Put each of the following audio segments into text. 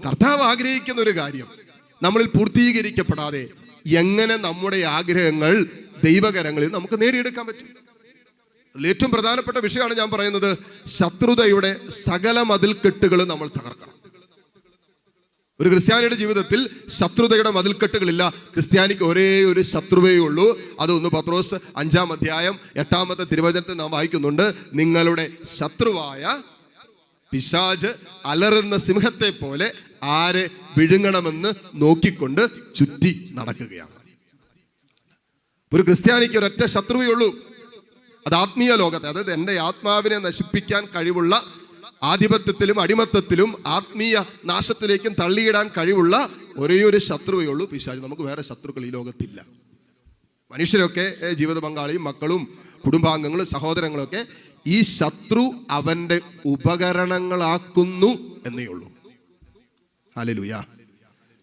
കർത്താവ് ആഗ്രഹിക്കുന്ന ഒരു കാര്യം നമ്മളിൽ പൂർത്തീകരിക്കപ്പെടാതെ എങ്ങനെ നമ്മുടെ ആഗ്രഹങ്ങൾ ദൈവകരങ്ങളിൽ നമുക്ക് നേടിയെടുക്കാൻ പറ്റും? ഏറ്റവും പ്രധാനപ്പെട്ട വിഷയമാണ് ഞാൻ പറയുന്നത്. ശത്രുതയുടെ സകല മതിൽക്കെട്ടുകൾ നമ്മൾ തകർക്കണം. ഒരു ക്രിസ്ത്യാനിയുടെ ജീവിതത്തിൽ ശത്രുതയുടെ മതിൽക്കെട്ടുകളില്ല. ക്രിസ്ത്യാനിക്ക് ഒരേ ഒരു ശത്രുവേ ഉള്ളൂ. അതൊന്ന് പത്രോസ് 5-ാം അധ്യായം 8-ാമത്തെ തിരുവചനത്തിൽ നാം വായിക്കുന്നുണ്ട്. നിങ്ങളുടെ ശത്രുവായ പിശാച് അലറുന്ന സിംഹത്തെ പോലെ ആരെ വിഴുങ്ങണമെന്ന് നോക്കിക്കൊണ്ട് ചുറ്റി നടക്കുകയാണ്. ഒരു ക്രിസ്ത്യാനിക്ക് ഒരൊറ്റ ശത്രുവേ ഉള്ളൂ. അത് ആത്മീയ ലോകത്തെ, അതായത് എൻ്റെ ആത്മാവിനെ നശിപ്പിക്കാൻ കഴിവുള്ള, ആധിപത്യത്തിലും അടിമത്തത്തിലും ആത്മീയ നാശത്തിലേക്കും തള്ളിയിടാൻ കഴിവുള്ള ഒരേ ഒരു ശത്രുവേ ഉള്ളൂ, പിശാച്. നമുക്ക് വേറെ ശത്രുക്കൾ ഈ ലോകത്തില്ല. മനുഷ്യരൊക്കെ, ജീവിത പങ്കാളിയും മക്കളും കുടുംബാംഗങ്ങളും സഹോദരങ്ങളൊക്കെ ഈ ശത്രു അവന്റെ ഉപകരണങ്ങളാക്കുന്നു എന്നേ ഉള്ളൂ. ഹല്ലേലൂയ.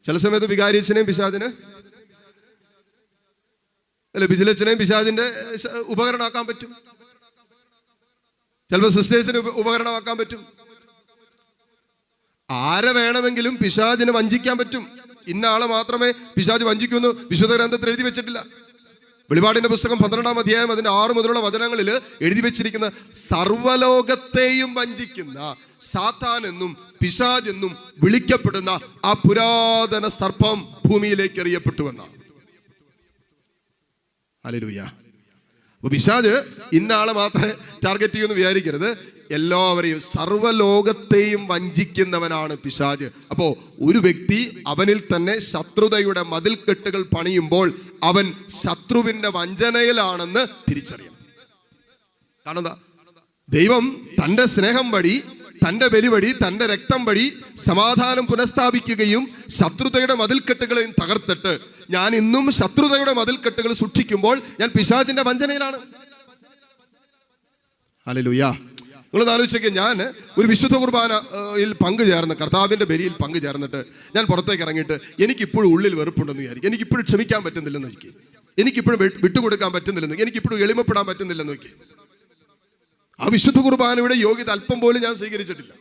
ചില സമയത്ത് വികാരിയച്ഛനെയും പിശാചിന് ബിജിലച്ഛനെയും പിശാചിന്റെ ഉപകരണമാക്കാൻ പറ്റും. ചിലപ്പോൾ സിസ്റ്റേഴ്സിന് ഉപകരണമാക്കാൻ പറ്റും. ആരെ വേണമെങ്കിലും പിശാചിനെ വഞ്ചിക്കാൻ പറ്റും. ഇന്ന ആളെ മാത്രമേ പിശാച് വഞ്ചിക്കുമെന്ന് വിശുദ്ധ ഗ്രന്ഥത്തിൽ എഴുതി വെച്ചിട്ടില്ല. വെളിപാടിന്റെ പുസ്തകം 12-ാം അധ്യായം അതിന്റെ 6 മുതലുള്ള വചനങ്ങളിൽ എഴുതി വെച്ചിരിക്കുന്ന സർവ്വലോകത്തെയും വഞ്ചിക്കുന്ന സാത്താൻ എന്നും പിശാച് എന്നും വിളിക്കപ്പെടുന്ന ആ പുരാതന സർപ്പം ഭൂമിയിലേക്ക് എറിയപ്പെട്ടുവെന്നാണ്. ഹല്ലേലൂയ. അപ്പൊ പിശാച് ഇന്ന ആളെ മാത്രമേ ടാർഗറ്റ് ചെയ്യുമെന്ന് വിചാരിക്കരുത്. എല്ലാവരെയും, സർവ്വലോകത്തെയും വഞ്ചിക്കുന്നവനാണ് പിശാച്. അപ്പോ ഒരു വ്യക്തി അവനിൽ തന്നെ ശത്രുതയുടെ മതിൽക്കെട്ടുകൾ പണിയുമ്പോൾ അവൻ ശത്രുവിന്റെ വഞ്ചനയിലാണെന്ന് തിരിച്ചറിയണം. കാരണം ദൈവം തന്റെ സ്നേഹം വഴി, തന്റെ ബലി വഴി, തന്റെ രക്തം വഴി സമാധാനം പുനഃസ്ഥാപിക്കുകയും ശത്രുതയുടെ മതിൽക്കെട്ടുകളെയും തകർത്തിട്ട് ഞാൻ ഇന്നും ശത്രുതയുടെ മതിൽക്കെട്ടുകൾ സൂക്ഷിക്കുമ്പോൾ ഞാൻ പിശാചിന്റെ വഞ്ചനയിലാണ്. ഹല്ലേലൂയ. നിങ്ങൾ ആലോചിച്ചൊക്കെ, ഞാൻ ഒരു വിശുദ്ധ കുർബാനയിൽ പങ്കുചേർന്ന്, കർത്താവിന്റെ ബലിയിൽ പങ്കുചേർന്നിട്ട് ഞാൻ പുറത്തേക്ക് ഇറങ്ങിയിട്ട് എനിക്കിപ്പോഴും ഉള്ളിൽ വെറുപ്പുണ്ടെന്ന് വിചാരിക്കും. എനിക്കിപ്പോഴും ക്ഷമിക്കാൻ പറ്റുന്നില്ലെന്ന് നോക്കി, എനിക്കിപ്പോഴും വിട്ടുകൊടുക്കാൻ പറ്റുന്നില്ലെന്ന്, എനിക്കിപ്പോഴും എളിമപ്പെടാൻ പറ്റുന്നില്ലെന്ന് നോക്കി. ആ വിശുദ്ധ കുർബാനയുടെ യോഗ്യത അല്പം പോലും ഞാൻ സ്വീകരിച്ചിട്ടില്ല.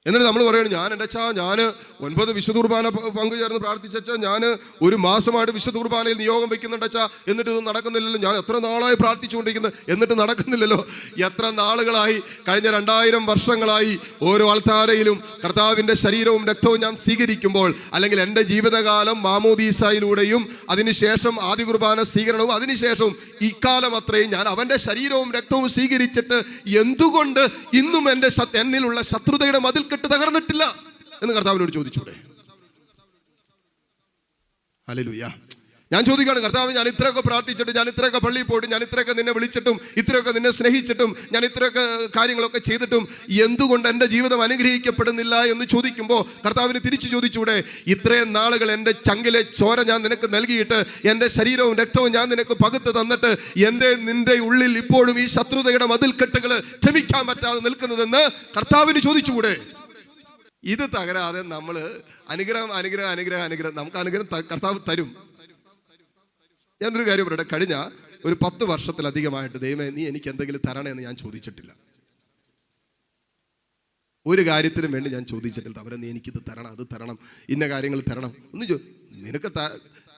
എന്നിട്ട് നമ്മൾ പറയുന്നത്, ഞാൻ എൻ്റെ അച്ഛാ, ഞാൻ 9 വിശുദ്ധ കുർബാന പങ്കുചേർന്ന് പ്രാർത്ഥിച്ചാ, ഞാൻ 1 മാസമായിട്ട് വിശുദ്ധ കുർബാനയിൽ നിയോഗം വെക്കുന്നുണ്ട് അച്ഛാ, എന്നിട്ട് ഇത് നടക്കുന്നില്ലല്ലോ. ഞാൻ എത്ര നാളായി പ്രാർത്ഥിച്ചുകൊണ്ടിരിക്കുന്നത്, എന്നിട്ട് നടക്കുന്നില്ലല്ലോ. എത്ര നാളുകളായി, കഴിഞ്ഞ 2000 വർഷങ്ങളായി ഓരോ അൾത്താരയിലും കർത്താവിൻ്റെ ശരീരവും രക്തവും ഞാൻ സ്വീകരിക്കുമ്പോൾ, അല്ലെങ്കിൽ എൻ്റെ ജീവിതകാലം മാമോദീസായിലൂടെയും അതിനുശേഷം ആദ്യ കുർബാന സ്വീകരണവും അതിനുശേഷവും ഇക്കാലം അത്രയും ഞാൻ അവൻ്റെ ശരീരവും രക്തവും സ്വീകരിച്ചിട്ട് എന്തുകൊണ്ട് ഇന്നും എന്നിലുള്ള ശത്രുതയുടെ മതിൽ കെട്ട് തകർന്നിട്ടില്ല എന്ന് കർത്താവിനോട് ചോദിച്ചൂടെ? ഹല്ലേലൂയ. ഞാൻ ചോദിക്കുകയാണ്, കർത്താവ്, ഞാൻ ഇത്രയൊക്കെ പ്രാർത്ഥിച്ചിട്ട്, ഞാൻ ഇത്രയൊക്കെ പള്ളിയിൽ പോയിട്ട്, ഞാൻ ഇത്രയൊക്കെ നിന്നെ വിളിച്ചിട്ടും, ഇത്രയൊക്കെ നിന്നെ സ്നേഹിച്ചിട്ടും, ഞാൻ ഇത്രയൊക്കെ കാര്യങ്ങളൊക്കെ ചെയ്തിട്ടും എന്തുകൊണ്ട് എൻ്റെ ജീവിതം അനുഗ്രഹിക്കപ്പെടുന്നില്ല എന്ന് ചോദിക്കുമ്പോൾ കർത്താവിന് തിരിച്ചു ചോദിച്ചൂടെ? ഇത്രയും നാളുകൾ എൻ്റെ ചങ്കിലെ ചോര ഞാൻ നിനക്ക് നൽകിയിട്ട്, എൻ്റെ ശരീരവും രക്തവും ഞാൻ നിനക്ക് പകുത്ത് തന്നിട്ട് എന്തേ നിന്റെ ഉള്ളിൽ ഇപ്പോഴും ഈ ശത്രുതയുടെ മതിൽക്കെട്ടുകൾ ക്ഷമിക്കാൻ പറ്റാതെ നിൽക്കുന്നതെന്ന് കർത്താവിന് ചോദിച്ചുകൂടെ? ഇത് തകരാതെ നമ്മൾ അനുഗ്രഹം നമുക്ക് അനുഗ്രഹം കർത്താവ് തരും. ഞാനൊരു കാര്യം പറയട്ടെ, കഴിഞ്ഞ ഒരു 10 വർഷത്തിലധികമായിട്ട് ദൈവമേ നീ എനിക്ക് എന്തെങ്കിലും തരണേന്ന് ഞാൻ ചോദിച്ചിട്ടില്ല. ഒരു കാര്യത്തിനും വേണ്ടി ഞാൻ ചോദിച്ചിട്ടില്ല, അവരെ നീ എനിക്കിത് തരണം, അത് തരണം, ഇന്ന കാര്യങ്ങൾ തരണം ഒന്ന് നിനക്ക്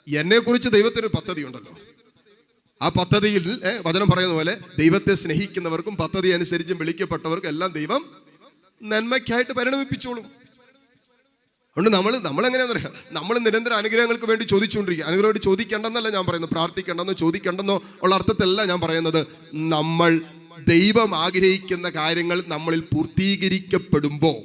എന്നെക്കുറിച്ച് ദൈവത്തിനൊരു പദ്ധതി ഉണ്ടല്ലോ. ആ പദ്ധതിയിൽ വചനം പറയുന്ന പോലെ ദൈവത്തെ സ്നേഹിക്കുന്നവർക്കും പദ്ധതി അനുസരിച്ചും വിളിക്കപ്പെട്ടവർക്കും എല്ലാം ദൈവം നന്മയ്ക്കായിട്ട് പരിണമിപ്പിച്ചോളും. അതുകൊണ്ട് നമ്മളെങ്ങനെയാണെന്ന് അറിയാം, നമ്മൾ നിരന്തരം അനുഗ്രഹങ്ങൾക്ക് വേണ്ടി ചോദിച്ചുകൊണ്ടിരിക്കുക. അനുഗ്രഹമായിട്ട് ചോദിക്കേണ്ടെന്നല്ല ഞാൻ പറയുന്നത്, പ്രാർത്ഥിക്കേണ്ടെന്നോ ചോദിക്കേണ്ടെന്നോ ഉള്ള അർത്ഥത്തിലല്ല ഞാൻ പറയുന്നത്. നമ്മൾ ദൈവം ആഗ്രഹിക്കുന്ന കാര്യങ്ങൾ നമ്മളിൽ പൂർത്തീകരിക്കപ്പെടുമ്പോൾ,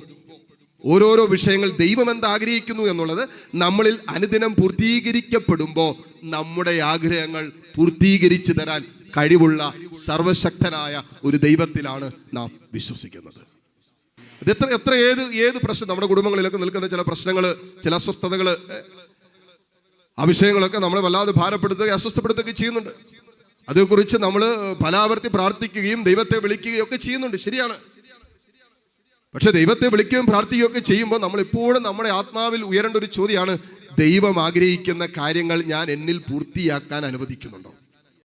ഓരോരോ വിഷയങ്ങൾ ദൈവം എന്താഗ്രഹിക്കുന്നു എന്നുള്ളത് നമ്മളിൽ അനുദിനം പൂർത്തീകരിക്കപ്പെടുമ്പോൾ നമ്മുടെ ആഗ്രഹങ്ങൾ പൂർത്തീകരിച്ചു തരാൻ കഴിവുള്ള സർവശക്തനായ ഒരു ദൈവത്തിലാണ് നാം വിശ്വസിക്കുന്നത്. ഇത് ഏത് പ്രശ്നം, നമ്മുടെ കുടുംബങ്ങളിലൊക്കെ നിൽക്കുന്ന ചില പ്രശ്നങ്ങൾ, ചില അസ്വസ്ഥതകൾ, ആ വിഷയങ്ങളൊക്കെ നമ്മളെ വല്ലാതെ ഭാരപ്പെടുത്തുകയും അസ്വസ്ഥപ്പെടുത്തുകയും ചെയ്യുന്നുണ്ട്. അതേക്കുറിച്ച് നമ്മൾ പലാവർത്തി പ്രാർത്ഥിക്കുകയും ദൈവത്തെ വിളിക്കുകയും ഒക്കെ ചെയ്യുന്നുണ്ട്, ശരിയാണ്. പക്ഷെ ദൈവത്തെ വിളിക്കുകയും പ്രാർത്ഥിക്കുകയും ഒക്കെ ചെയ്യുമ്പോൾ നമ്മൾ എപ്പോഴും നമ്മുടെ ആത്മാവിൽ ഉയരേണ്ട ഒരു ചോദ്യമാണ്, ദൈവം ആഗ്രഹിക്കുന്ന കാര്യങ്ങൾ ഞാൻ എന്നിൽ പൂർത്തിയാക്കാൻ അനുവദിക്കുന്നുണ്ടോ?